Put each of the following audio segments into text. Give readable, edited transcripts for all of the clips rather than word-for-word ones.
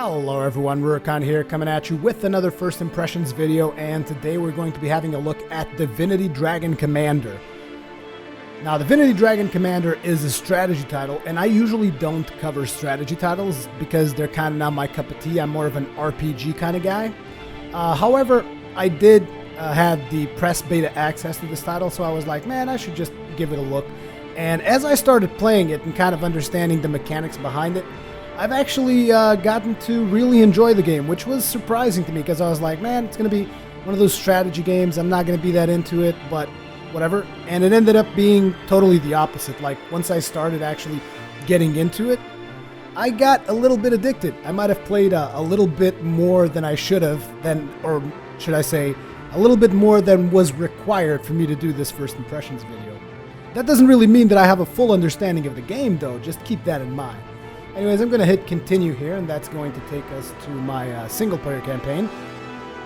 Hello everyone, Rurikhan here, coming at you with another First Impressions video, and today we're going to be having a look at Divinity Dragon Commander. Now, Divinity Dragon Commander is a strategy title, and I usually don't cover strategy titles because they're kind of not my cup of tea. I'm more of an RPG kind of guy. However, I did have the press beta access to this title, so I was like, man, I should just give it a look. And as I started playing it and kind of understanding the mechanics behind it, I've actually gotten to really enjoy the game, which was surprising to me because I was like, man, it's going to be one of those strategy games. I'm not going to be that into it, but whatever. And it ended up being totally the opposite. Like, once I started actually getting into it, I got a little bit addicted. I might have played a little bit more than I should have, or should I say, a little bit more than was required for me to do this First Impressions video. That doesn't really mean that I have a full understanding of the game, though. Just keep that in mind. Anyways, I'm going to hit continue here, and that's going to take us to my single-player campaign.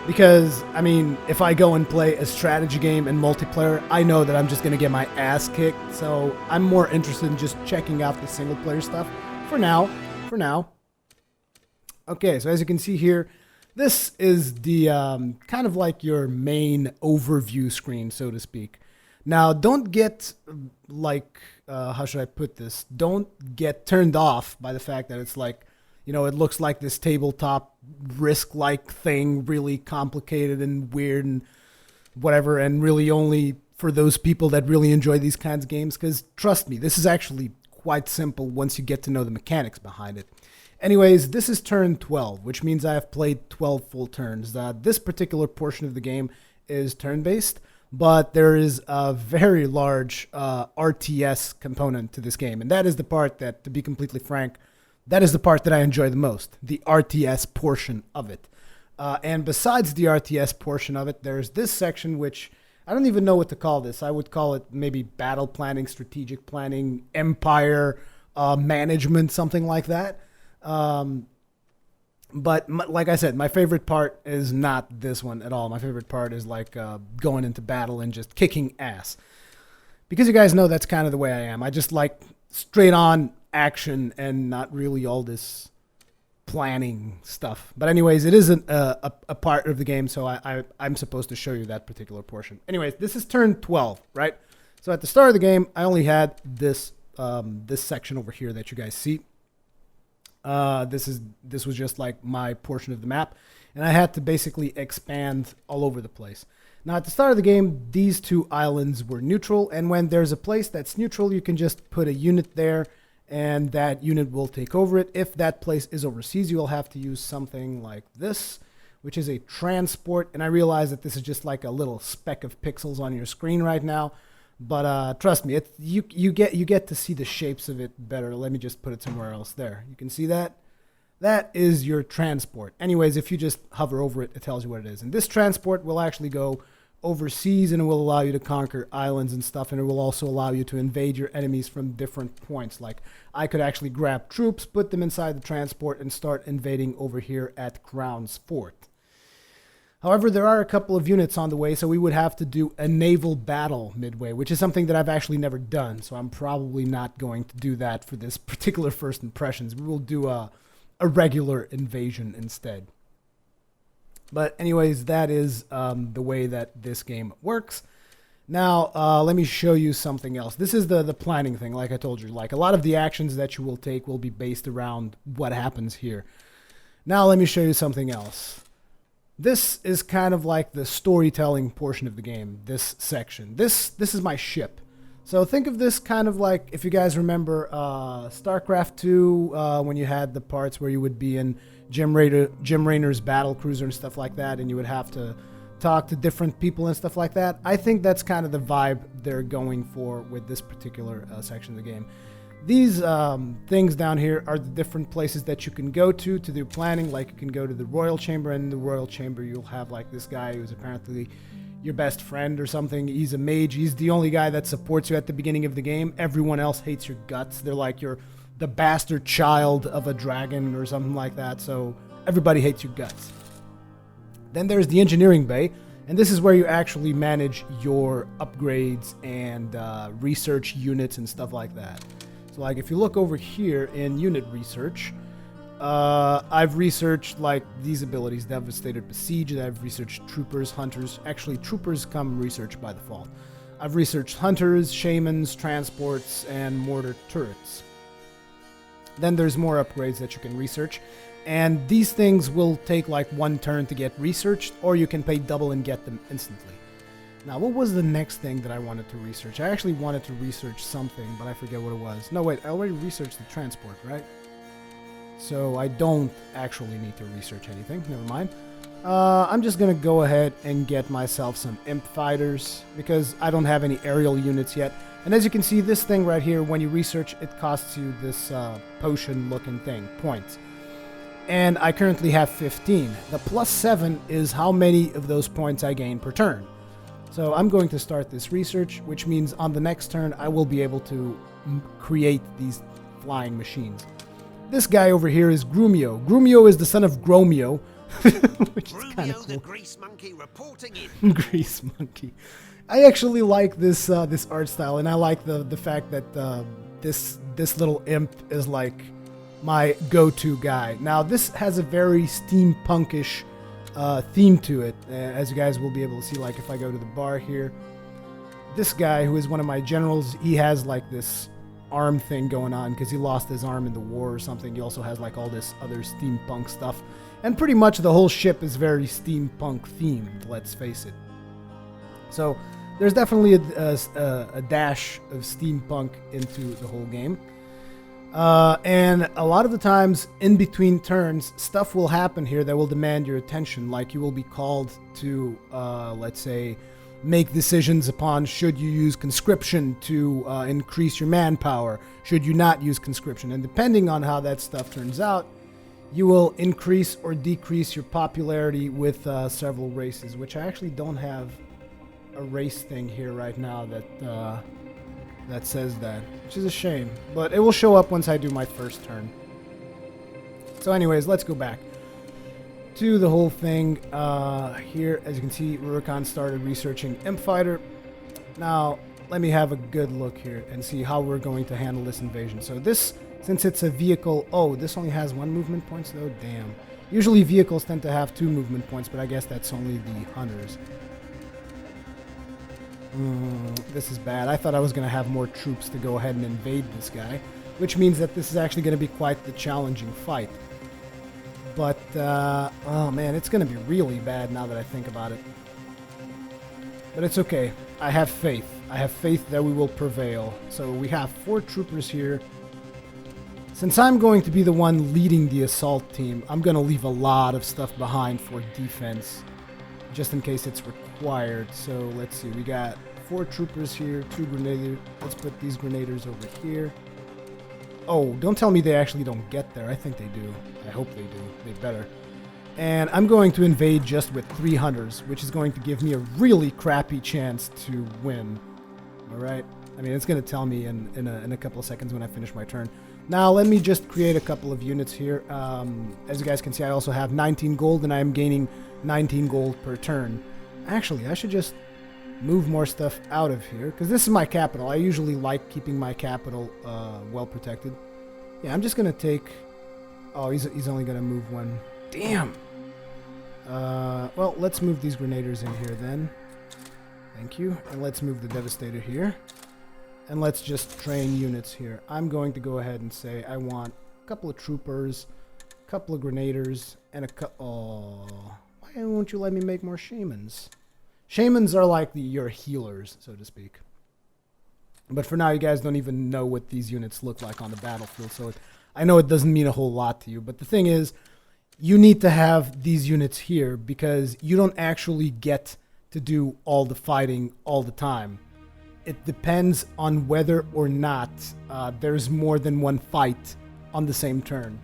Because, I mean, if I go and play a strategy game in multiplayer, I know that I'm just going to get my ass kicked. So I'm more interested in just checking out the single-player stuff for now. Okay, so as you can see here, this is the kind of like your main overview screen, so to speak. Now, don't get, like, how should I put this? Don't get turned off by the fact that it's like, you know, it looks like this tabletop Risk-like thing, really complicated and weird and whatever, and really only for those people that really enjoy these kinds of games, because trust me, this is actually quite simple once you get to know the mechanics behind it. Anyways, this is turn 12, which means I have played 12 full turns. This particular portion of the game is turn-based, but there is a very large RTS component to this game. And that is the part that, to be completely frank, that is the part that I enjoy the most, the RTS portion of it. And besides the RTS portion of it, there's this section which, I don't even know what to call this. I would call it maybe battle planning, strategic planning, empire management, something like that. But like I said, my favorite part is not this one at all. My favorite part is like going into battle and just kicking ass. Because you guys know that's kind of the way I am. I just like straight on action and not really all this planning stuff. But anyways, it isn't a part of the game, so I'm supposed to show you that particular portion. Anyways, this is turn 12, right? So at the start of the game, I only had this this section over here that you guys see. This was just like my portion of the map, and I had to basically expand all over the place. Now, at the start of the game, these two islands were neutral, and when there's a place that's neutral, you can just put a unit there, and that unit will take over it. If that place is overseas, you'll have to use something like this, which is a transport, and I realize that this is just like a little speck of pixels on your screen right now. But trust me, you get to see the shapes of it better. Let me just put it somewhere else. There, you can see that. That is your transport. Anyways, if you just hover over it, it tells you what it is. And this transport will actually go overseas, and it will allow you to conquer islands and stuff, and it will also allow you to invade your enemies from different points. Like, I could actually grab troops, put them inside the transport, and start invading over here at Crown's Fort. However, there are a couple of units on the way, so we would have to do a naval battle midway, which is something that I've actually never done, so I'm probably not going to do that for this particular First Impressions. We will do a regular invasion instead. But anyways, that is the way that this game works. Now, let me show you something else. This is the planning thing, like I told you. Like, a lot of the actions that you will take will be based around what happens here. Now, let me show you something else. This is kind of like the storytelling portion of the game, this section. This is my ship. So think of this kind of like, if you guys remember StarCraft 2, when you had the parts where you would be in Jim Raynor's battle cruiser and stuff like that, and you would have to talk to different people and stuff like that. I think that's kind of the vibe they're going for with this particular section of the game. These things down here are the different places that you can go to do planning. Like, you can go to the Royal Chamber, and in the Royal Chamber you'll have like this guy who's apparently your best friend or something. He's a mage. He's the only guy that supports you at the beginning of the game. Everyone else hates your guts. They're like the bastard child of a dragon or something like that. So everybody hates your guts. Then there's the engineering bay, and this is where you actually manage your upgrades and research units and stuff like that. So like, if you look over here in unit research, I've researched like these abilities: Devastator, Besiege. I've researched Troopers, Hunters. Actually, Troopers come researched by default. I've researched Hunters, Shamans, Transports, and Mortar Turrets. Then there's more upgrades that you can research. And these things will take like 1 turn to get researched, or you can pay double and get them instantly. Now, what was the next thing that I wanted to research? I actually wanted to research something, but I forget what it was. No, wait, I already researched the transport, right? So I don't actually need to research anything. Never mind. I'm just going to go ahead and get myself some imp fighters, because I don't have any aerial units yet. And as you can see, this thing right here, when you research, it costs you this potion-looking thing, points. And I currently have 15. The +7 is how many of those points I gain per turn. So I'm going to start this research, which means on the next turn I will be able to create these flying machines. This guy over here is Grumio. Grumio is the son of Gromio, which is kind of cool. The grease monkey reporting in. Grease monkey. I actually like this this art style, and I like the fact that this little imp is like my go-to guy. Now, this has a very steampunkish theme to it, as you guys will be able to see. Like if I go to the bar here, this guy who is one of my generals, he has like this arm thing going on because he lost his arm in the war or something. He also has like all this other steampunk stuff, and pretty much the whole ship is very steampunk themed, let's face it. So there's definitely a dash of steampunk into the whole game. And a lot of the times in between turns, stuff will happen here that will demand your attention. Like you will be called to, let's say, make decisions upon should you use conscription to increase your manpower, should you not use conscription. And depending on how that stuff turns out, you will increase or decrease your popularity with several races, which I actually don't have a race thing here right now that says that, which is a shame, but it will show up once I do my first turn. So anyways, let's go back to the whole thing. Here, as you can see, Rurikhan started researching Imp Fighter. Now, let me have a good look here and see how we're going to handle this invasion. So this, since it's a vehicle, oh, this only has 1 movement points though, damn. Usually vehicles tend to have 2 movement points, but I guess that's only the hunters. This is bad. I thought I was going to have more troops to go ahead and invade this guy, which means that this is actually going to be quite the challenging fight. But, oh man, it's going to be really bad now that I think about it. But it's okay. I have faith. I have faith that we will prevail. So we have 4 troopers here. Since I'm going to be the one leading the assault team, I'm going to leave a lot of stuff behind for defense, just in case it's required. So let's see, we got 4 troopers here, 2 grenadiers. Let's put these grenadiers over here. Oh, don't tell me they actually don't get there. I think they do. I hope they do. They better. And I'm going to invade just with 3 hunters, which is going to give me a really crappy chance to win. Alright? I mean, it's going to tell me in a couple of seconds when I finish my turn. Now, let me just create a couple of units here. As you guys can see, I also have 19 gold, and I am gaining 19 gold per turn. Actually, I should just move more stuff out of here, because this is my capital. I usually like keeping my capital well protected. Yeah, I'm just going to take... Oh, he's only going to move 1. Damn! Well, let's move these grenadiers in here then. Thank you. And let's move the Devastator here. And let's just train units here. I'm going to go ahead and say I want a couple of troopers, a couple of grenadiers, and a couple... Oh, why won't you let me make more shamans? Shamans are like your healers, so to speak. But for now, you guys don't even know what these units look like on the battlefield, so I know it doesn't mean a whole lot to you. But the thing is, you need to have these units here because you don't actually get to do all the fighting all the time. It depends on whether or not there's more than one fight on the same turn.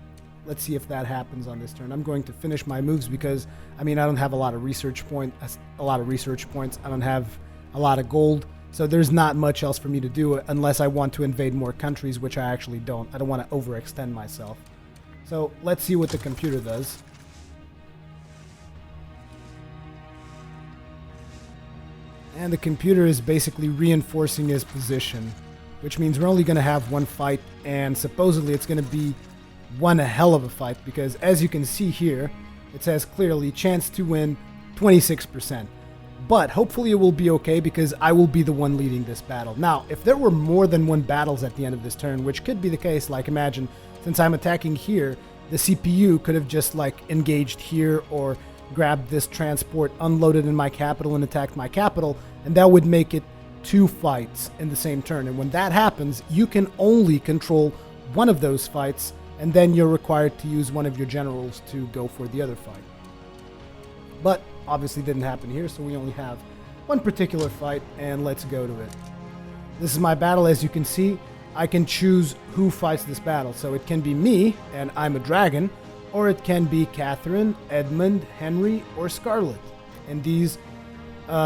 Let's see if that happens on this turn. I'm going to finish my moves because, I mean, I don't have a lot of research points. I don't have a lot of gold. So there's not much else for me to do unless I want to invade more countries, which I actually don't. I don't want to overextend myself. So let's see what the computer does. And the computer is basically reinforcing his position, which means we're only going to have one fight, and supposedly it's going to be one hell of a fight because, as you can see here, it says clearly chance to win 26%. But hopefully it will be okay because I will be the one leading this battle. Now, if there were more than one battles at the end of this turn, which could be the case, like imagine, since I'm attacking here, the CPU could have just like engaged here or grabbed this transport, unloaded in my capital and attacked my capital, and that would make it 2 fights in the same turn. And when that happens, you can only control one of those fights, and then you're required to use one of your generals to go for the other fight. But obviously didn't happen here, so we only have one particular fight, and let's go to it. This is my battle. As you can see, I can choose who fights this battle. So it can be me, and I'm a dragon, or it can be Catherine, Edmund, Henry, or Scarlet. And these,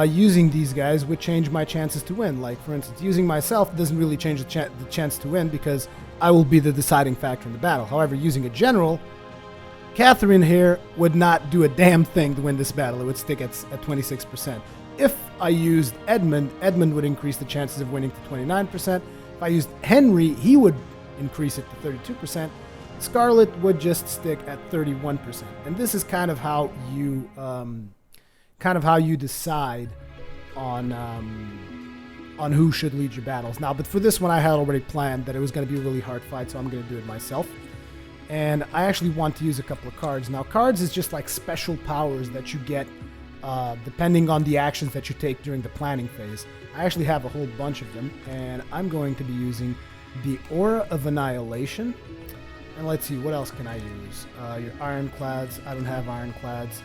using these guys would change my chances to win. Like, for instance, using myself doesn't really change the chance to win because I will be the deciding factor in the battle. However, using a general, Catherine here would not do a damn thing to win this battle. It would stick at 26%. If I used Edmund, Edmund would increase the chances of winning to 29%. If I used Henry, he would increase it to 32%. Scarlet would just stick at 31%. And this is kind of how you decide on who should lead your battles. Now, but for this one, I had already planned that it was going to be a really hard fight, so I'm going to do it myself. And I actually want to use a couple of cards. Now, cards is just like special powers that you get depending on the actions that you take during the planning phase. I actually have a whole bunch of them, and I'm going to be using the Aura of Annihilation. And let's see, what else can I use? Your Ironclads. I don't have Ironclads.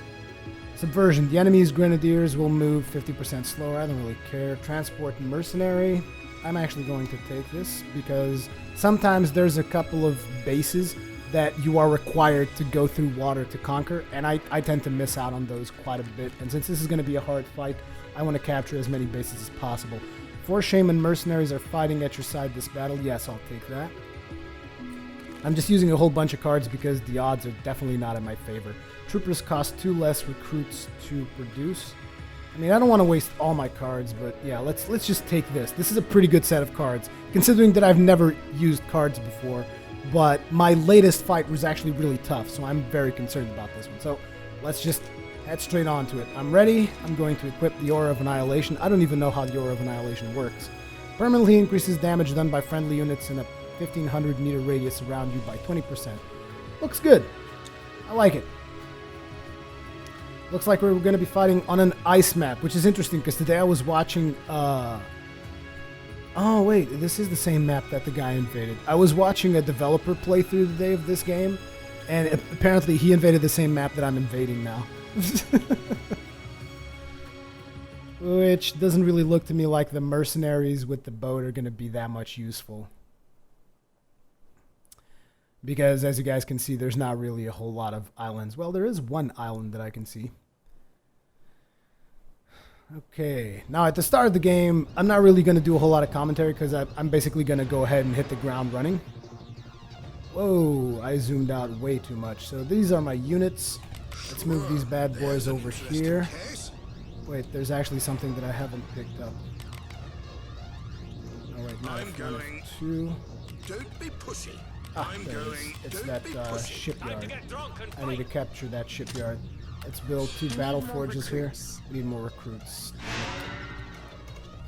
Subversion. The enemy's Grenadiers will move 50% slower. I don't really care. Transport Mercenary. I'm actually going to take this because sometimes there's a couple of bases that you are required to go through water to conquer, and I tend to miss out on those quite a bit. And since this is going to be a hard fight, I want to capture as many bases as possible. 4 Shaman Mercenaries are fighting at your side this battle. Yes, I'll take that. I'm just using a whole bunch of cards because the odds are definitely not in my favor. Troopers cost 2 less recruits to produce. I mean, I don't want to waste all my cards, but yeah, let's just take this. This is a pretty good set of cards, considering that I've never used cards before. But my latest fight was actually really tough, so I'm very concerned about this one. So let's just head straight on to it. I'm ready. I'm going to equip the Aura of Annihilation. I don't even know how the Aura of Annihilation works. Permanently increases damage done by friendly units in a 1,500 meter radius around you by 20%. Looks good. I like it. Looks like we're going to be fighting on an ice map, which is interesting because today I was watching... Oh, wait, this is the same map that the guy invaded. I was watching a developer playthrough today of this game, and apparently he invaded the same map that I'm invading now. Which doesn't really look to me like the mercenaries with the boat are going to be that much useful. Because, as you guys can see, there's not really a whole lot of islands. Well, there is one island that I can see. Okay, now at the start of the game, I'm not really going to do a whole lot of commentary because I'm basically going to go ahead and hit the ground running. Whoa, I zoomed out way too much. So these are my units. Let's move these bad boys over here. Wait, there's actually something that I haven't picked up. Oh wait, not two. Don't be pushy. Ah, there it is. It's that shipyard. I need to capture that shipyard. Let's build 2 battle forges here. We need more recruits.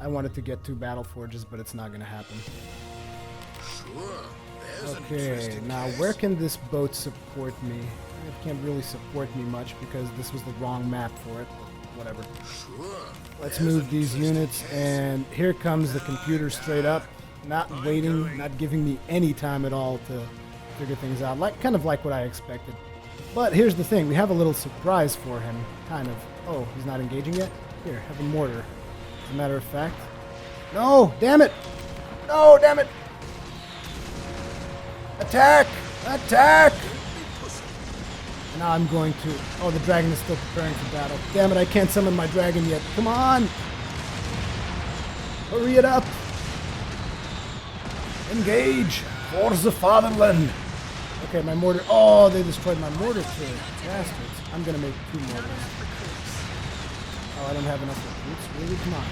I wanted to get 2 battle forges, but it's not going to happen. Okay, now where can this boat support me? It can't really support me much because this was the wrong map for it, but whatever. Let's move these units, and here comes the computer straight up. Not waiting, not giving me any time at all to figure things out. Kind of like what I expected. But here's the thing, we have a little surprise for him, kind of. Oh, he's not engaging yet? Here, have a mortar. As a matter of fact. No, damn it! No, damn it! Attack! Attack! Now I'm going to... Oh, the dragon is still preparing for battle. Damn it, I can't summon my dragon yet. Come on! Hurry it up! Engage! For the fatherland! Okay, my mortar... Oh, they destroyed my mortar turret. Bastards. I'm gonna make 2 mortars. Oh, I don't have enough recruits. Really? Come on.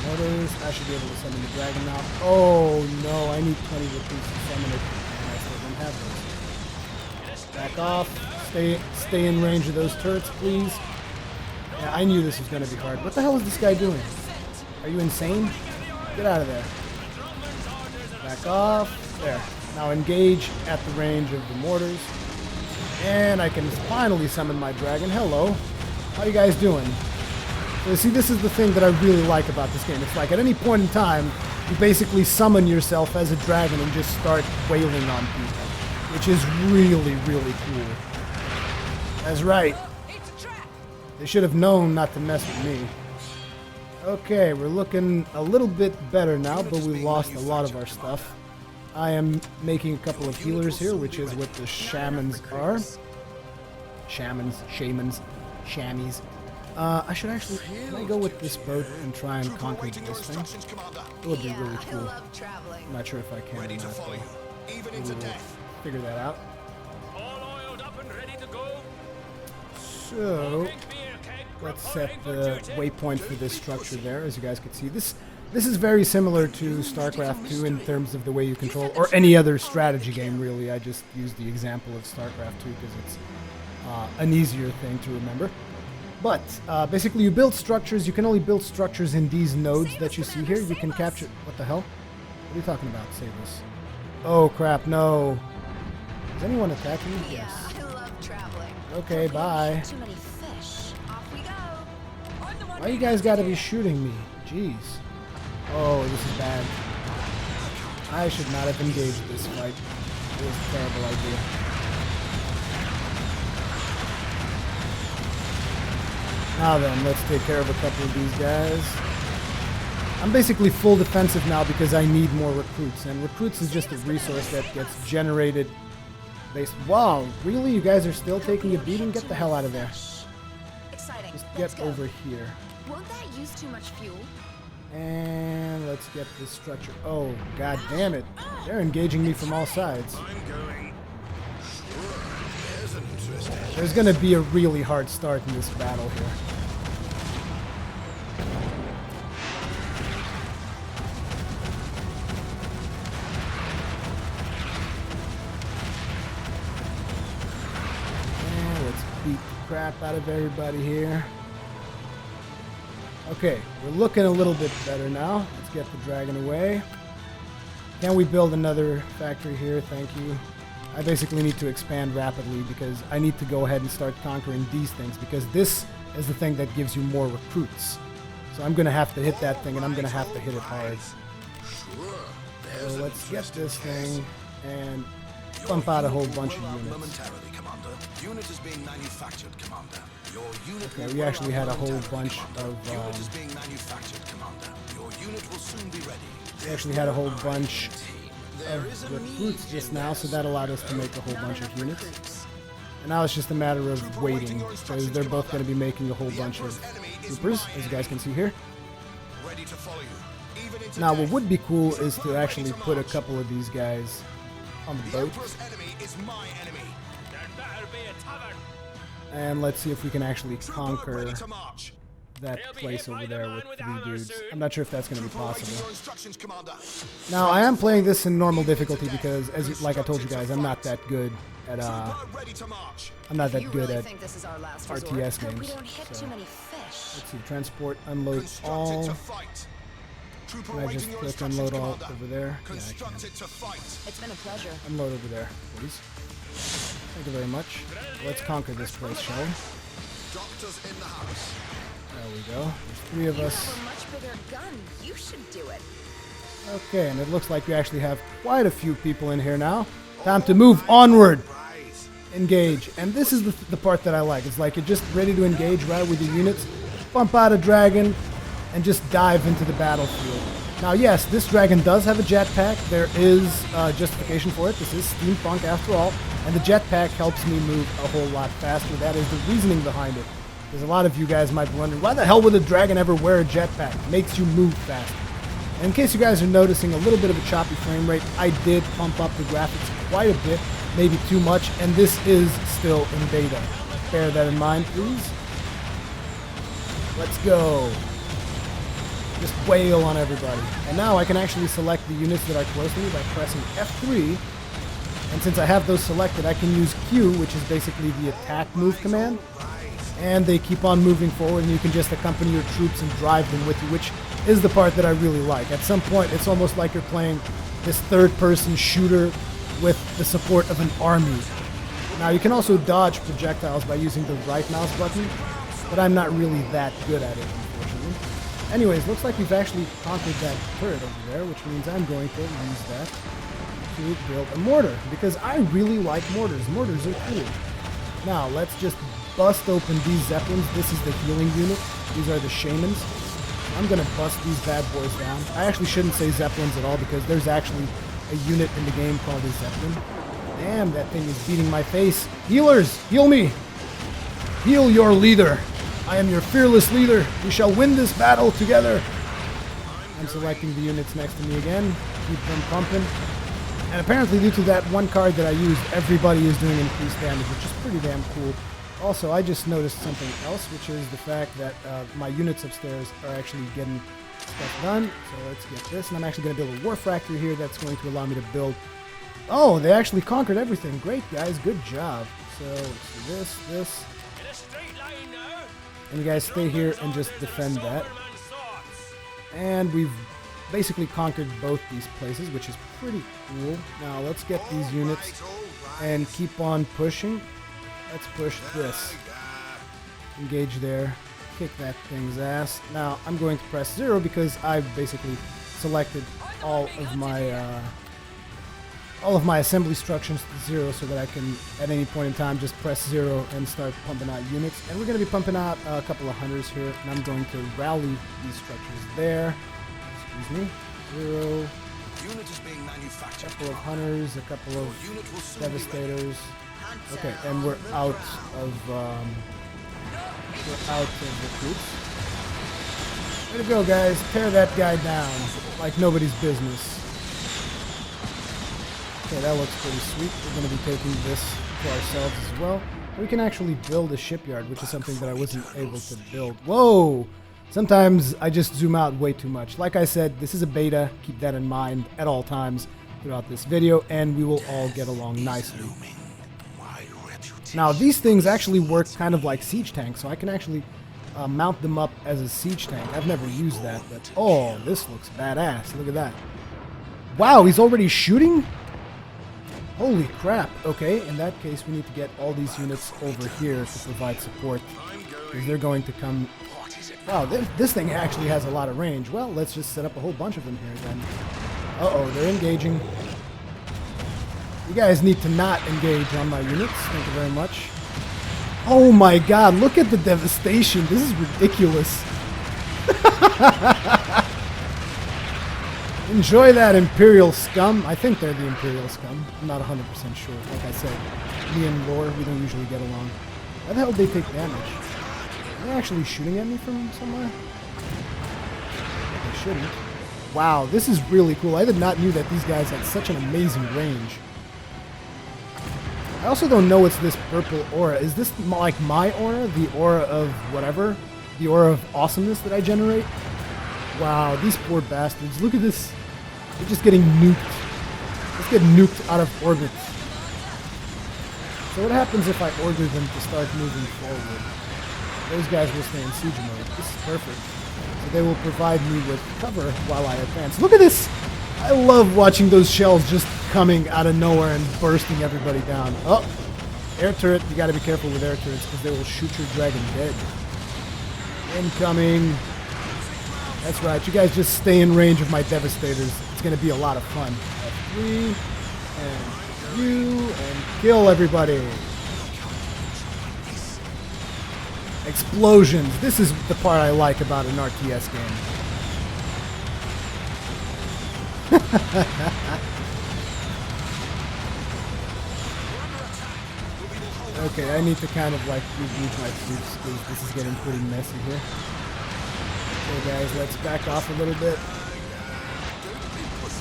Mortars. I should be able to summon the dragon now. Oh, no. I need 20 recruits to summon it. And I still don't have those. Back off. Stay in range of those turrets, please. Yeah, I knew this was going to be hard. What the hell is this guy doing? Are you insane? Get out of there. Back off. There. Now engage at the range of the mortars. And I can finally summon my dragon. Hello. How you guys doing? So see, this is the thing that I really like about this game. It's like at any point in time, you basically summon yourself as a dragon and just start wailing on people, which is really, really cool. That's right. They should have known not to mess with me. Okay, we're looking a little bit better now, but we lost a lot of our stuff. I am making a couple of healers here, which is what the shamans are. Shamans. I should actually, can I go with this boat and try and conquer this thing? It would be really cool. I'm not sure if I can or not, though. We'll figure that out. So, let's set the waypoint for this structure there, as you guys can see. This is very similar to StarCraft 2 in terms of the way you control, or any other strategy game, really. I just used the example of StarCraft 2 because it's an easier thing to remember. But basically, you build structures. You can only build structures in these nodes that you see here. You can capture... What the hell? What are you talking about? Save this. Oh, crap, no. Is anyone attacking me? Yes. Okay, bye. Why you guys gotta be shooting me? Jeez. Oh, this is bad. I should not have engaged this fight. It was a terrible idea. Now then, let's take care of a couple of these guys. I'm basically full defensive now because I need more recruits, and recruits is just a resource that gets generated based... Wow, really? You guys are still taking a beating? Get the hell out of there. Exciting. Just get over here. Won't that use too much fuel? And let's get this structure. Oh, god damn it. They're engaging me from all sides. There's gonna be a really hard start in this battle here. And let's beat the crap out of everybody here. Okay, we're looking a little bit better now. Let's get the dragon away. Can we build another factory here? Thank you. I basically need to expand rapidly because I need to go ahead and start conquering these things because this is the thing that gives you more recruits. So I'm going to have to hit that thing and I'm going to have to hit it hard. So let's get this thing and pump out a whole bunch of units. Okay, we actually had a whole bunch of recruits just now, so that allowed us to make a whole bunch of units. And now it's just a matter of waiting, because they're both going to be making a whole bunch of troopers, as you guys can see here. Now, what would be cool is to actually put a couple of these guys on the boat. And let's see if we can actually conquer that place over there with 3 dudes. I'm not sure if that's going to be possible. Now, I am playing this in normal difficulty because, like I told you guys, I'm not that good at RTS games. So, let's see, transport, unload all. Can I just click unload all over there? Yeah, I can. It's been a pleasure. Unload over there, please. Thank you very much. Let's conquer this place, shall we? There we go. There's 3 of us. You have a much bigger gun. You should do it. Okay, and it looks like we actually have quite a few people in here now. Time to move onward. Engage. And this is the part that I like. It's like you're just ready to engage right with your units. Bump out a dragon and just dive into the battlefield. Now, yes, this dragon does have a jetpack. There is justification for it. This is steampunk after all. And the jetpack helps me move a whole lot faster. That is the reasoning behind it. Because a lot of you guys might be wondering, why the hell would a dragon ever wear a jetpack? It makes you move faster. And in case you guys are noticing a little bit of a choppy frame rate, I did pump up the graphics quite a bit, maybe too much, and this is still in beta. Bear that in mind, please. Let's go. Just wail on everybody. And now I can actually select the units that are close to me by pressing F3 And since I have those selected, I can use Q, which is basically the attack move command. And they keep on moving forward, and you can just accompany your troops and drive them with you, which is the part that I really like. At some point, it's almost like you're playing this third-person shooter with the support of an army. Now, you can also dodge projectiles by using the right mouse button, but I'm not really that good at it, unfortunately. Anyways, looks like we've actually conquered that turret over there, which means I'm going to use that to build a mortar, because I really like mortars. Mortars are cool. Now, let's just bust open these zeppelins. This is the healing unit. These are the shamans. I'm going to bust these bad boys down. I actually shouldn't say zeppelins at all, because there's actually a unit in the game called a zeppelin. Damn, that thing is beating my face. Healers, heal me. Heal your leader. I am your fearless leader. We shall win this battle together. I'm selecting the units next to me again. Keep them pumping. And apparently, due to that one card that I used, everybody is doing increased damage, which is pretty damn cool. Also, I just noticed something else, which is the fact that my units upstairs are actually getting stuff done. So let's get this. And I'm actually going to build a war factory here that's going to allow me to build... Oh, they actually conquered everything. Great, guys. Good job. So let's do this. And you guys stay here and just defend that. And we've basically conquered both these places, which is pretty cool. Now let's get these units and keep on pushing. Let's push this. Engage there. Kick that thing's ass. Now I'm going to press 0 because I've basically selected all of my assembly instructions to 0 so that I can at any point in time just press 0 and start pumping out units. And we're going to be pumping out a couple of hunters here, and I'm going to rally these structures there. Excuse me. 0. Unit is being manufactured. A couple of hunters, a couple of devastators. Okay, and we're out of recruits. Way to go, guys! Tear that guy down like nobody's business. Okay, that looks pretty sweet. We're going to be taking this to ourselves as well. We can actually build a shipyard, which is something that I wasn't able to build. Whoa! Sometimes I just zoom out way too much. Like I said, this is a beta. Keep that in mind at all times throughout this video, and we will all get along nicely. Now, these things actually work kind of like siege tanks, so I can actually mount them up as a siege tank. I've never used that, but oh, this looks badass. Look at that. Wow, he's already shooting? Holy crap. Okay, in that case, we need to get all these units over here to provide support, because they're going to come... Wow, this thing actually has a lot of range. Well, let's just set up a whole bunch of them here then. Uh-oh, they're engaging. You guys need to not engage on my units. Thank you very much. Oh my god, look at the devastation. This is ridiculous. Enjoy that, Imperial scum. I think they're the Imperial scum. I'm not 100% sure. Like I said, me and Lore, we don't usually get along. How the hell did they take damage? Are they actually shooting at me from somewhere? They shouldn't. Wow, this is really cool. I did not know that these guys had such an amazing range. I also don't know what's this purple aura. Is this like my aura? The aura of whatever? The aura of awesomeness that I generate? Wow, these poor bastards. Look at this. They're just getting nuked. Let's get nuked out of orbit. So what happens if I order them to start moving forward? Those guys will stay in siege mode. This is perfect. So they will provide me with cover while I advance. Look at this! I love watching those shells just coming out of nowhere and bursting everybody down. Oh! Air turret. You gotta be careful with air turrets because they will shoot your dragon dead. Incoming. That's right. You guys just stay in range of my devastators. It's gonna be a lot of fun. F3. And you. And kill everybody. Explosions. This is the part I like about an RTS game. Okay, I need to kind of like regroup my troops because this is getting pretty messy here. Okay guys, let's back off a little bit.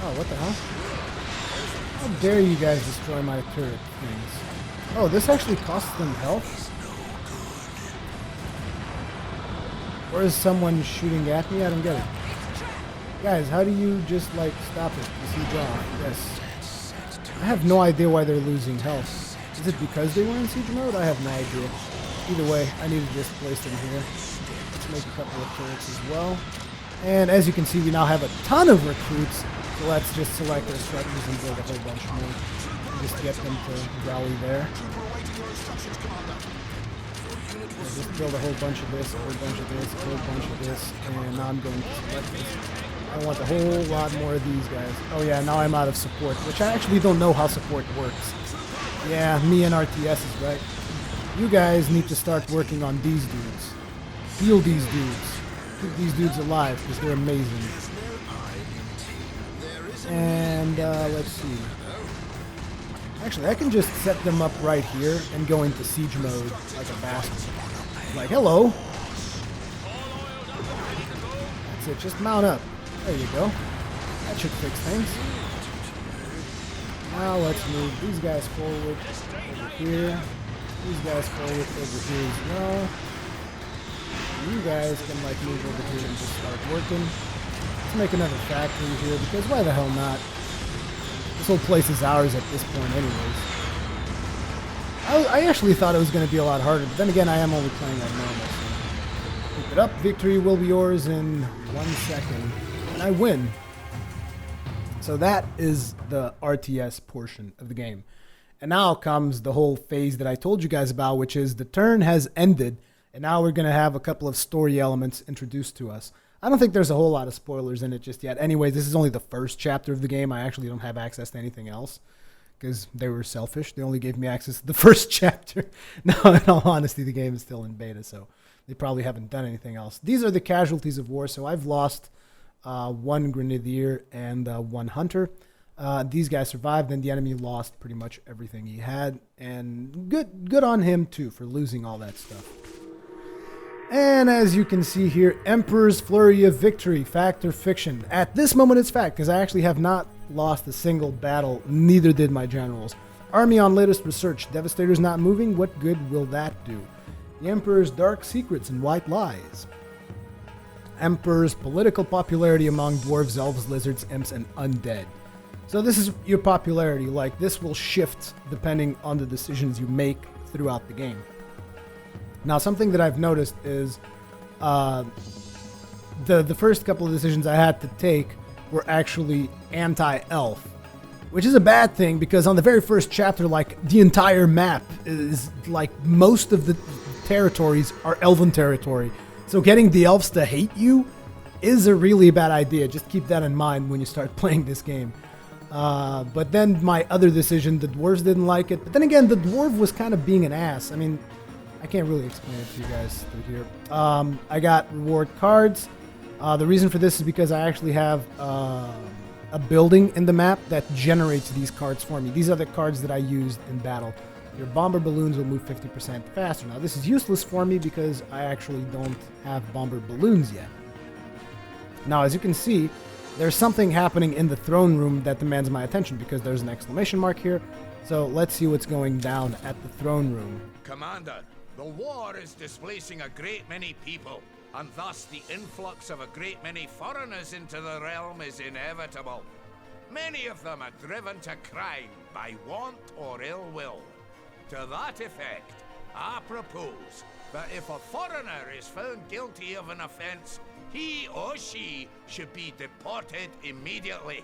Oh, what the hell? How dare you guys destroy my turret things? Oh, this actually costs them health? Or is someone shooting at me? I don't get it. Guys, how do you just like stop it? You see draw. Yes. I have no idea why they're losing health. Is it because they were in siege mode? I have no idea. Either way, I need to just place them here. Let's make a couple of turrets as well. And as you can see, we now have a ton of recruits. So let's just select our structures and build a whole bunch more. Just get them to rally there. Just build a whole bunch of this, a whole bunch of this, a whole bunch of this. And now I'm going to select this. I want a whole lot more of these guys. Oh yeah, now I'm out of support, which I actually don't know how support works. Yeah, me and RTS is right. You guys need to start working on these dudes. Heal these dudes. Keep these dudes alive, because they're amazing. And, let's see. Actually, I can just set them up right here and go into siege mode like a bastard. Like, hello. That's it, just mount up. There you go. That should fix things. Now let's move these guys forward over here. These guys forward over here as well. You guys can like move over here and just start working. Let's make another factory here because why the hell not? This whole place is ours at this point anyways. I actually thought it was going to be a lot harder, but then again I am only playing on normal. So keep it up. Victory will be yours in 1 second. And I win. So that is the RTS portion of the game. And now comes the whole phase that I told you guys about, which is the turn has ended, and now we're going to have a couple of story elements introduced to us. I don't think there's a whole lot of spoilers in it just yet. Anyway, this is only the first chapter of the game. I actually don't have access to anything else because they were selfish. They only gave me access to the first chapter. No, in all honesty, the game is still in beta, so they probably haven't done anything else. These are the casualties of war, so I've lost 1 grenadier and 1 hunter. These guys survived, and the enemy lost pretty much everything he had. And good on him, too, for losing all that stuff. And as you can see here, Emperor's Flurry of Victory, fact or fiction. At this moment, it's fact, because I actually have not lost a single battle. Neither did my generals. Army on latest research. Devastator's not moving. What good will that do? The Emperor's dark secrets and white lies. Emperor's political popularity among dwarves, elves, lizards, imps, and undead. So this is your popularity. Like, this will shift depending on the decisions you make throughout the game. Now, something that I've noticed is the first couple of decisions I had to take were actually anti-elf, which is a bad thing because on the very first chapter, like, the entire map is, like, most of the territories are elven territory. So getting the elves to hate you is a really bad idea. Just keep that in mind when you start playing this game. But then my other decision, the dwarves didn't like it. But then again, the dwarf was kind of being an ass. I mean, I can't really explain it to you guys through here. I got reward cards. The reason for this is because I actually have a building in the map that generates these cards for me. These are the cards that I used in battle. Your bomber balloons will move 50% faster. Now, this is useless for me because I actually don't have bomber balloons yet. Now, as you can see, there's something happening in the throne room that demands my attention because there's an exclamation mark here. So let's see what's going down at the throne room. Commander, the war is displacing a great many people, and thus the influx of a great many foreigners into the realm is inevitable. Many of them are driven to crime by want or ill will. To that effect, I propose that if a foreigner is found guilty of an offense, he or she should be deported immediately.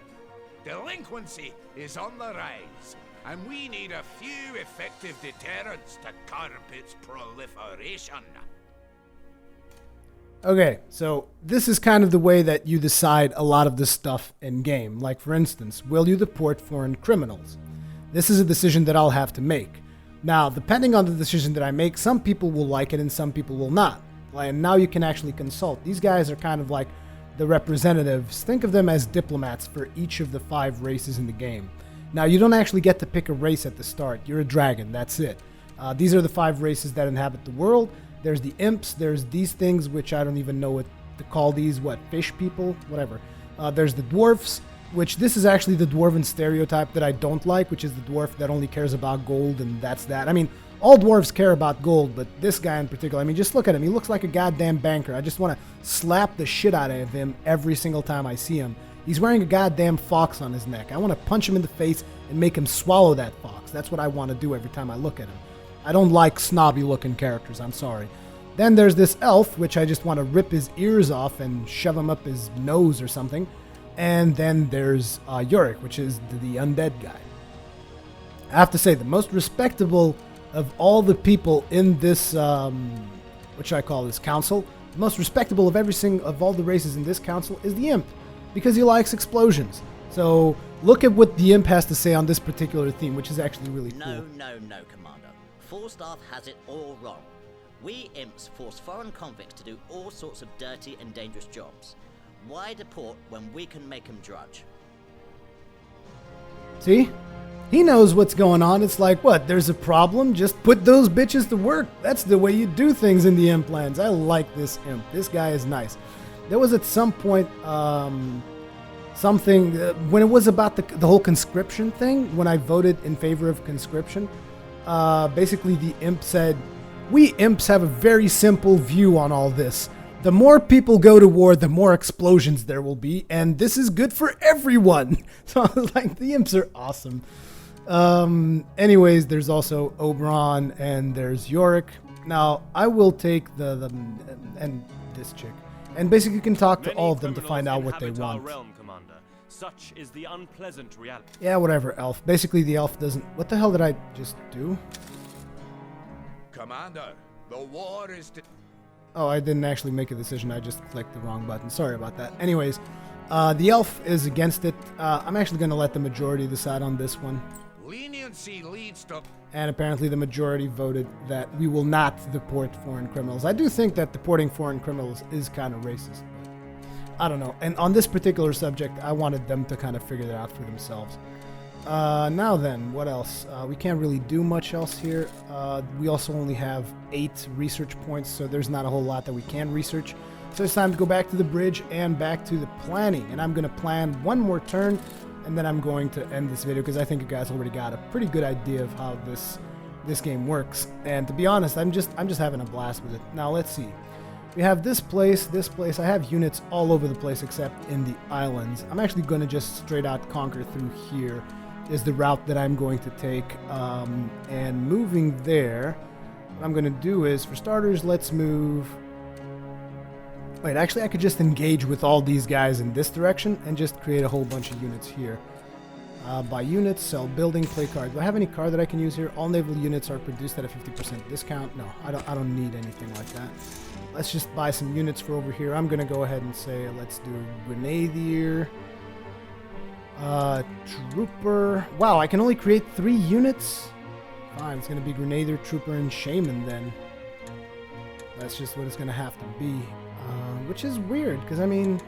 Delinquency is on the rise, and we need a few effective deterrents to curb its proliferation. Okay, so this is kind of the way that you decide a lot of the stuff in game. Like, for instance, will you deport foreign criminals? This is a decision that I'll have to make. Now, depending on the decision that I make, some people will like it and some people will not. And now you can actually consult. These guys are kind of like the representatives. Think of them as diplomats for each of the 5 races in the game. Now, you don't actually get to pick a race at the start. You're a dragon, that's it. These are the 5 races that inhabit the world. There's the imps, there's these things, which I don't even know what to call these, fish people, whatever. There's the dwarfs, which this is actually the dwarven stereotype that I don't like, which is the dwarf that only cares about gold, and that's that. I mean, all dwarves care about gold, but this guy in particular, I mean, just look at him. He looks like a goddamn banker. I just want to slap the shit out of him every single time I see him. He's wearing a goddamn fox on his neck. I want to punch him in the face and make him swallow that fox. That's what I want to do every time I look at him. I don't like snobby looking characters, I'm sorry. Then there's this elf, which I just want to rip his ears off and shove him up his nose or something. And then there's Yurik, which is the undead guy. I have to say, the most respectable of all the people in this, what should I call this, council? The most respectable of all the races in this council is the imp, because he likes explosions. So look at what the imp has to say on this particular theme, which is actually really cool. No, Commander. Falstaff has it all wrong. We imps force foreign convicts to do all sorts of dirty and dangerous jobs. Why deport when we can make them drudge? See? He knows what's going on. It's like, what, there's a problem? Just put those bitches to work. That's the way you do things in the imp lands. I like this imp. This guy is nice. There was at some point something, when it was about the whole conscription thing, when I voted in favor of conscription, basically the imp said, we imps have a very simple view on all this. The more people go to war, the more explosions there will be, and this is good for everyone. So I was like, the imps are awesome. Anyways, there's also Oberon, and there's Yorick. Now, I will take and this chick, and basically you can talk to all of them to find out what they want. Realm, Commander. Such is the unpleasant reality. Yeah, whatever, elf. Basically, the elf doesn't... What the hell did I just do? Commander, the war is... Oh, I didn't actually make a decision. I just clicked the wrong button. Sorry about that. Anyways, the elf is against it. I'm actually going to let the majority decide on this one. Leniency leads to... And apparently the majority voted that we will not deport foreign criminals. I do think that deporting foreign criminals is kind of racist. But I don't know. And on this particular subject, I wanted them to kind of figure that out for themselves. Now then, what else? We can't really do much else here. We also only have 8 research points, so there's not a whole lot that we can research. So it's time to go back to the bridge and back to the planning. And I'm going to plan one more turn, and then I'm going to end this video because I think you guys already got a pretty good idea of how this game works. And to be honest, I'm just having a blast with it. Now let's see. We have this place. I have units all over the place except in the islands. I'm actually going to just straight out conquer through here. Is the route that I'm going to take, and moving there, what I'm going to do is, for starters, let's move... Wait, actually I could just engage with all these guys in this direction and just create a whole bunch of units here. Buy units, sell building, play card. Do I have any card that I can use here? All naval units are produced at a 50% discount. No, I don't need anything like that. Let's just buy some units for over here. I'm going to go ahead and say, let's do Grenadier. Trooper. Wow, I can only create 3 units? Fine, it's going to be Grenadier, Trooper, and Shaman then. That's just what it's going to have to be. Which is weird, because I mean...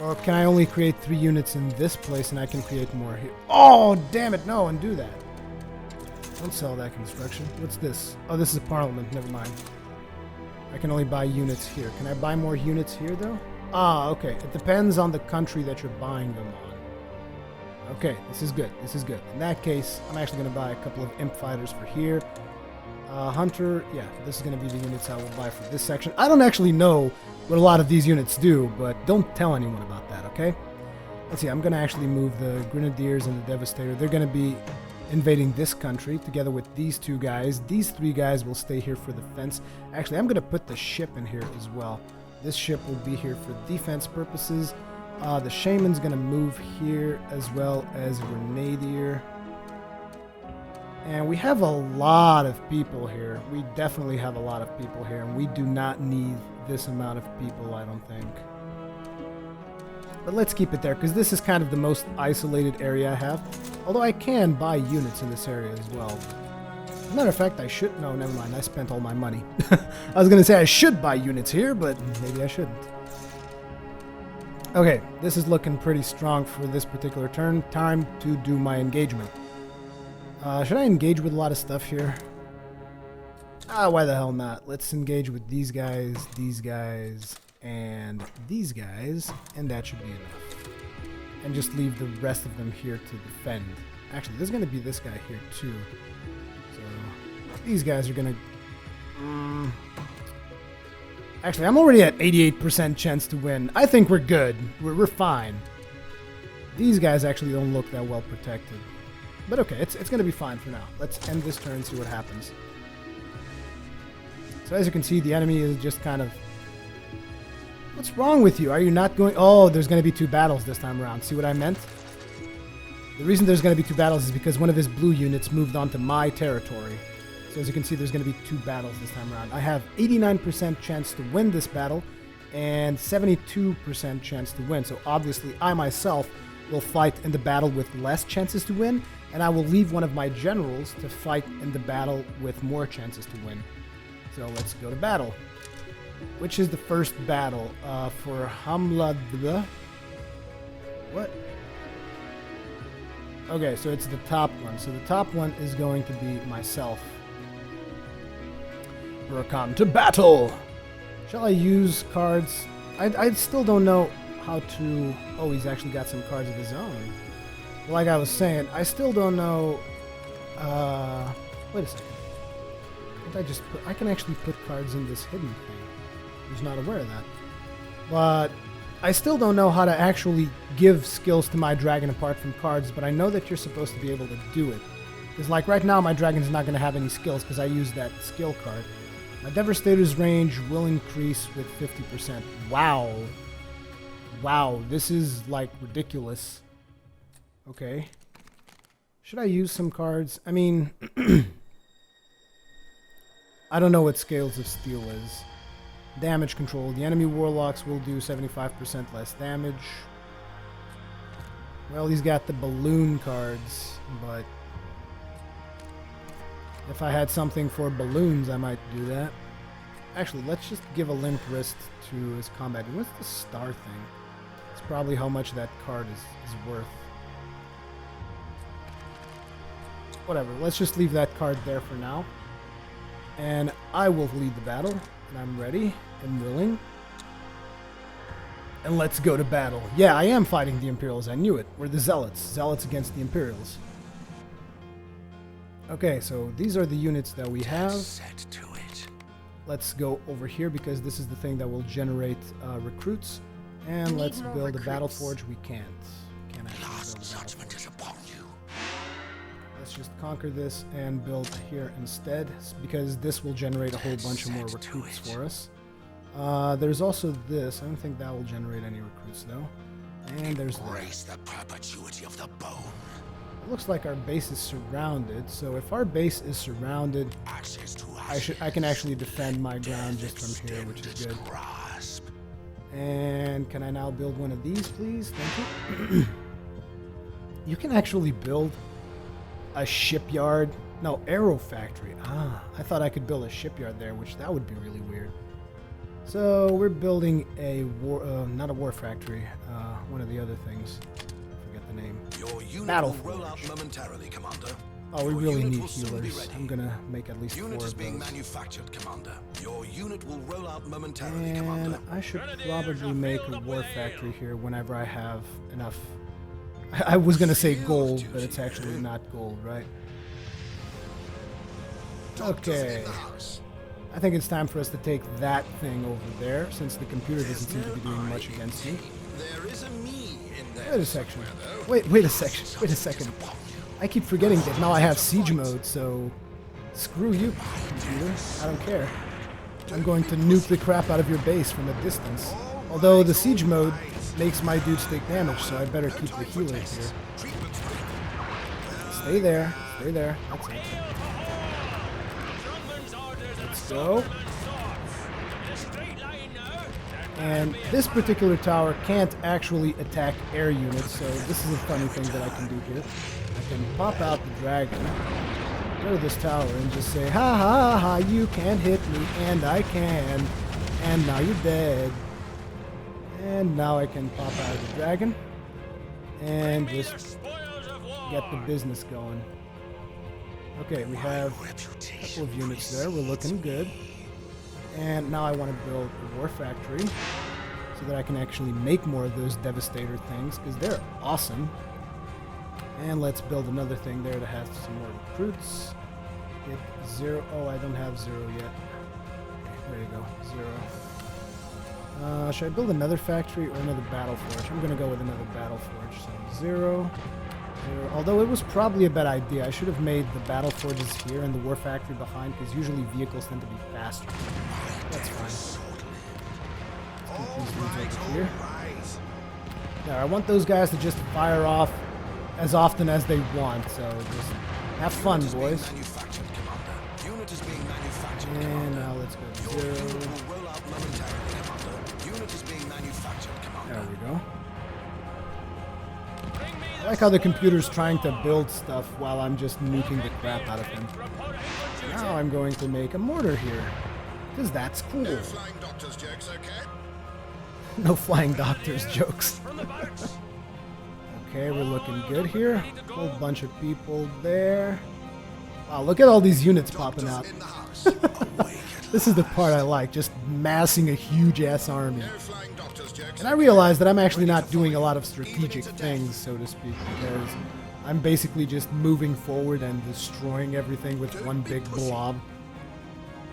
Or can I only create 3 units in this place and I can create more here? Oh, damn it, no, and do that. Don't sell that construction. What's this? Oh, this is a parliament, never mind. I can only buy units here. Can I buy more units here, though? Ah, okay. It depends on the country that you're buying them on. Okay, this is good. This is good. In that case, I'm actually going to buy a couple of imp fighters for here. Hunter, yeah, this is going to be the units I will buy for this section. I don't actually know what a lot of these units do, but don't tell anyone about that, okay? Let's see, I'm going to actually move the Grenadiers and the Devastator. They're going to be invading this country together with these 2 guys. These 3 guys will stay here for the fence. Actually, I'm going to put the ship in here as well. This ship will be here for defense purposes. The Shaman's going to move here as well as Grenadier. And we have a lot of people here. We definitely have a lot of people here. And we do not need this amount of people, I don't think. But let's keep it there, because this is kind of the most isolated area I have. Although I can buy units in this area as well. As a matter of fact, I should... No, never mind. I spent all my money. I was going to say I should buy units here, but maybe I shouldn't. Okay, this is looking pretty strong for this particular turn. Time to do my engagement. Should I engage with a lot of stuff here? Why the hell not? Let's engage with these guys, and these guys, and that should be enough. And just leave the rest of them here to defend. Actually, there's going to be this guy here too. So, these guys are going to... Actually, I'm already at 88% chance to win. I think we're good. We're fine. These guys actually don't look that well protected. But okay, it's going to be fine for now. Let's end this turn and see what happens. So as you can see, the enemy is just kind of... What's wrong with you? Are you not going... Oh, there's going to be 2 battles this time around. See what I meant? The reason there's going to be 2 battles is because one of his blue units moved onto my territory. So as you can see, there's going to be 2 battles this time around. I have 89% chance to win this battle and 72% chance to win. So obviously, I myself will fight in the battle with less chances to win, and I will leave one of my generals to fight in the battle with more chances to win. So let's go to battle. Which is the first battle for Hamla? What? Okay, so it's the top one. So the top one is going to be myself. Rurikhan to battle! Shall I use cards? I still don't know how to... Oh, he's actually got some cards of his own. Like I was saying, I still don't know... Wait a second. I can actually put cards in this hidden thing. I was not aware of that. But I still don't know how to actually give skills to my dragon apart from cards, but I know that you're supposed to be able to do it. Because like right now, my dragon's not going to have any skills because I used that skill card. My Devastator's range will increase with 50%. Wow. Wow, this is like ridiculous. Okay. Should I use some cards? I mean... I don't know what Scales of Steel is. Damage control. The enemy warlocks will do 75% less damage. Well, he's got the balloon cards, but... If I had something for balloons, I might do that. Actually, let's just give a limp wrist to his combat. What's the star thing? It's probably how much that card is worth. Whatever, let's just leave that card there for now. And I will lead the battle, and I'm ready and willing. And let's go to battle. Yeah, I am fighting the Imperials, I knew it. We're the Zealots. Zealots against the Imperials. Okay, so these are the units that we have. Set to it. Let's go over here because this is the thing that will generate recruits. And let's build a battle forge. We can't. Can't actually build a battle Judgment is upon you. Let's just conquer this and build here instead, because this will generate a whole bunch of more recruits for us. There's also this. I don't think that will generate any recruits though. And there's that. Embrace the perpetuity of the bone. It looks like our base is surrounded. So if our base is surrounded, Access to I can actually defend my ground just from here, which is good. grasp. And can I now build one of these, please? Thank you. You can actually build a shipyard. No, arrow factory. Ah, I thought I could build a shipyard there, which that would be really weird. So we're building a war, not a war factory, one of the other things. I forget the name. Your unit Battle will roll out forge. momentarily, Commander. Oh, we Your really unit need will soon be healers. ready. I'm gonna make at least 4 Unit is of being those. manufactured, Commander. Your unit will roll out momentarily, And Commander. I should probably make a war factory here whenever I have enough. I was gonna say gold, but it's actually not gold, right? Okay. I think it's time for us to take that thing over there, since the computer doesn't seem to be doing much against me. There is a me in there. Wait a section. Wait a section. Wait a second. I keep forgetting that now I have siege mode, so screw you, computer. I don't care. I'm going to nuke the crap out of your base from a distance. Although the siege mode makes my dudes take damage, so I better keep the healer here. Stay there. Stay there. That's it. Let's go. And this particular tower can't actually attack air units, so this is a funny thing that I can do here. I can pop out the dragon, go to this tower, and just say, ha ha ha, you can't hit me, and I can. And now you're dead. And now I can pop out of the dragon, and just get the business going. Okay, we have a couple of units there. We're looking good. And now I want to build a war factory so that I can actually make more of those Devastator things, because they're awesome. And let's build another thing there that has some more recruits. Hit 0. Oh, I don't have 0 yet. Okay, there you go. 0. Should I build another factory or another battle forge? I'm going to go with another battle forge. So 0. Although it was probably a bad idea. I should have made the battle forges here and the war factory behind, because usually vehicles tend to be faster. That's fine. Let's keep these dudes over here. Now, I want those guys to just fire off as often as they want, so just have fun, boys. Manufactured, Commander. Unit is being manufactured, And Commander. now let's go Your 0. unit will roll out momentarily, Commander. Unit is being manufactured, Commander. There we go. I like how the computer's trying to build stuff while I'm just nuking the crap out of him. Now I'm going to make a mortar here, because that's cool. Flying doctor's jokes, okay? No flying doctors jokes. Okay, we're looking good here. Whole bunch of people there. Wow, look at all these units popping out. In the house. This is the part I like, just massing a huge-ass army. Flying doctor's jokes. And I realize that I'm actually not doing a lot of strategic things, so to speak, because I'm basically just moving forward and destroying everything with one big blob.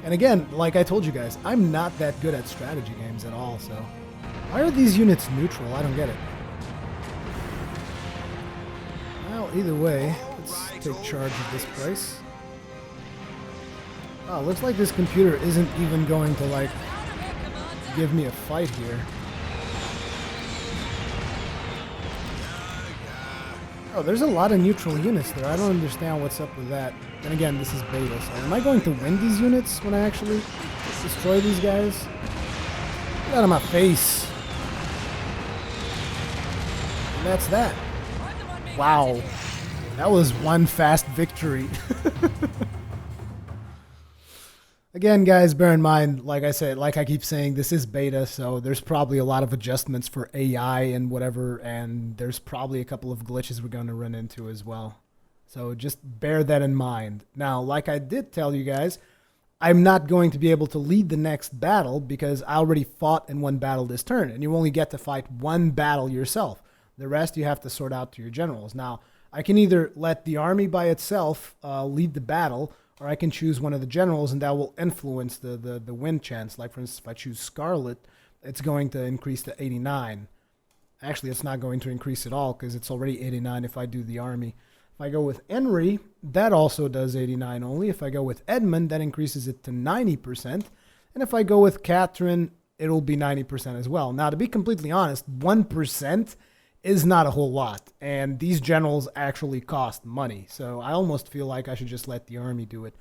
And again, like I told you guys, I'm not that good at strategy games at all, so... Why are these units neutral? I don't get it. Well, either way, let's take charge of this place. Oh, looks like this computer isn't even going to, like, give me a fight here. Oh, there's a lot of neutral units there. I don't understand what's up with that. And again, this is beta, so am I going to win these units when I actually destroy these guys? Get out of my face. And that's that. Wow. That was one fast victory. Again, guys, bear in mind, like I said, like I keep saying, this is beta, so there's probably a lot of adjustments for AI and whatever, and there's probably a couple of glitches we're going to run into as well. So just bear that in mind. Now, like I did tell you guys, I'm not going to be able to lead the next battle because I already fought in one battle this turn, and you only get to fight one battle yourself. The rest you have to sort out to your generals. Now, I can either let the army by itself lead the battle, or I can choose one of the generals, and that will influence the win chance. Like, for instance, if I choose Scarlet, it's going to increase to 89. Actually, it's not going to increase at all, because it's already 89 if I do the army. If I go with Henry, that also does 89 only. If I go with Edmund, that increases it to 90%. And if I go with Catherine, it'll be 90% as well. Now, to be completely honest, 1% is not a whole lot, and these generals actually cost money, so I almost feel like I should just let the army do it.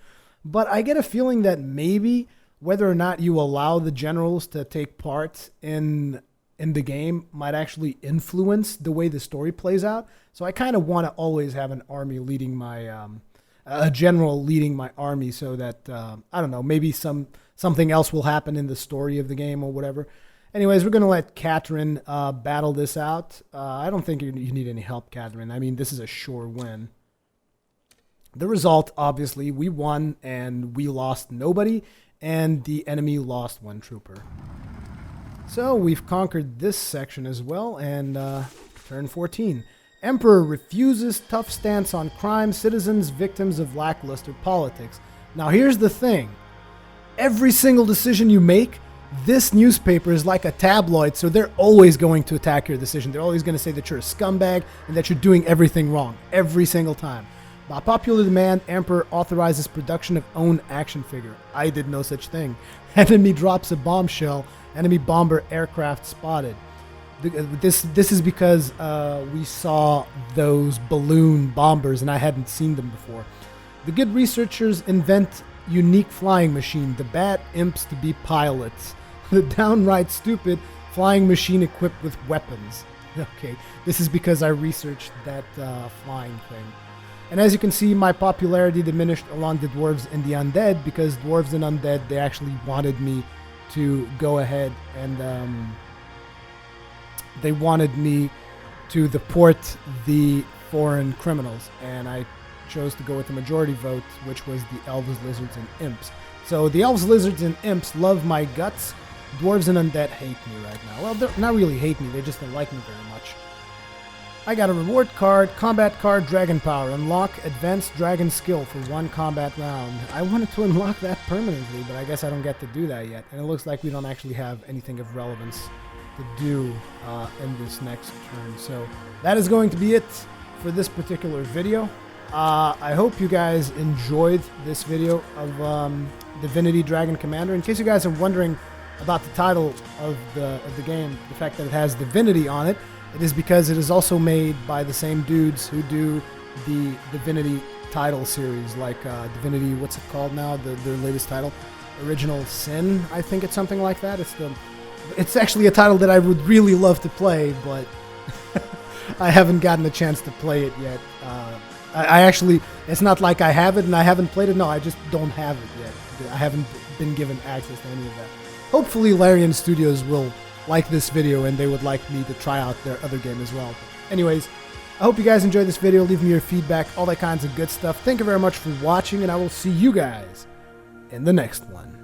But I get a feeling that maybe whether or not you allow the generals to take part in the game might actually influence the way the story plays out. So I kind of want to always have an army leading my a general leading my army, so that I don't know, maybe something else will happen in the story of the game or whatever. Anyways, we're going to let Catherine battle this out. I don't think you need any help, Catherine. I mean, this is a sure win. The result, obviously, we won and we lost nobody, and the enemy lost one trooper. So we've conquered this section as well, and turn 14. Emperor refuses tough stance on crime, citizens victims of lackluster politics. Now here's the thing. Every single decision you make, this newspaper is like a tabloid, so they're always going to attack your decision. They're always going to say that you're a scumbag and that you're doing everything wrong, every single time. By popular demand, Emperor authorizes production of own action figure. I did no such thing. Enemy drops a bombshell. Enemy bomber aircraft spotted. This is because we saw those balloon bombers and I hadn't seen them before. The good researchers invent unique flying machine. The bad imps to be pilots. The downright stupid flying machine equipped with weapons. Okay, this is because I researched that flying thing. And as you can see, my popularity diminished along the dwarves and the undead, because dwarves and undead, they actually wanted me to go ahead and they wanted me to deport the foreign criminals, and I chose to go with the majority vote, which was the elves, lizards, and imps. So the elves, lizards, and imps love my guts. Dwarves and undead hate me right now. Well, they not really hate me, they just don't like me very much. I got a reward card, combat card, dragon power. Unlock advanced dragon skill for one combat round. I wanted to unlock that permanently, but I guess I don't get to do that yet. And it looks like we don't actually have anything of relevance to do in this next turn. So that is going to be it. for this particular video. I hope you guys enjoyed this video of Divinity Dragon Commander. In case you guys are wondering about the title of the game, the fact that it has Divinity on it, it is because it is also made by the same dudes who do the Divinity title series, like Divinity, what's it called now? Their latest title, Original Sin, I think it's something like that. It's actually a title that I would really love to play, but I haven't gotten a chance to play it yet. I actually, it's not like I have it and I haven't played it. No, I just don't have it yet. I haven't been given access to any of that. Hopefully Larian Studios will like this video and they would like me to try out their other game as well. Anyways, I hope you guys enjoyed this video. Leave me your feedback, all that kinds of good stuff. Thank you very much for watching, and I will see you guys in the next one.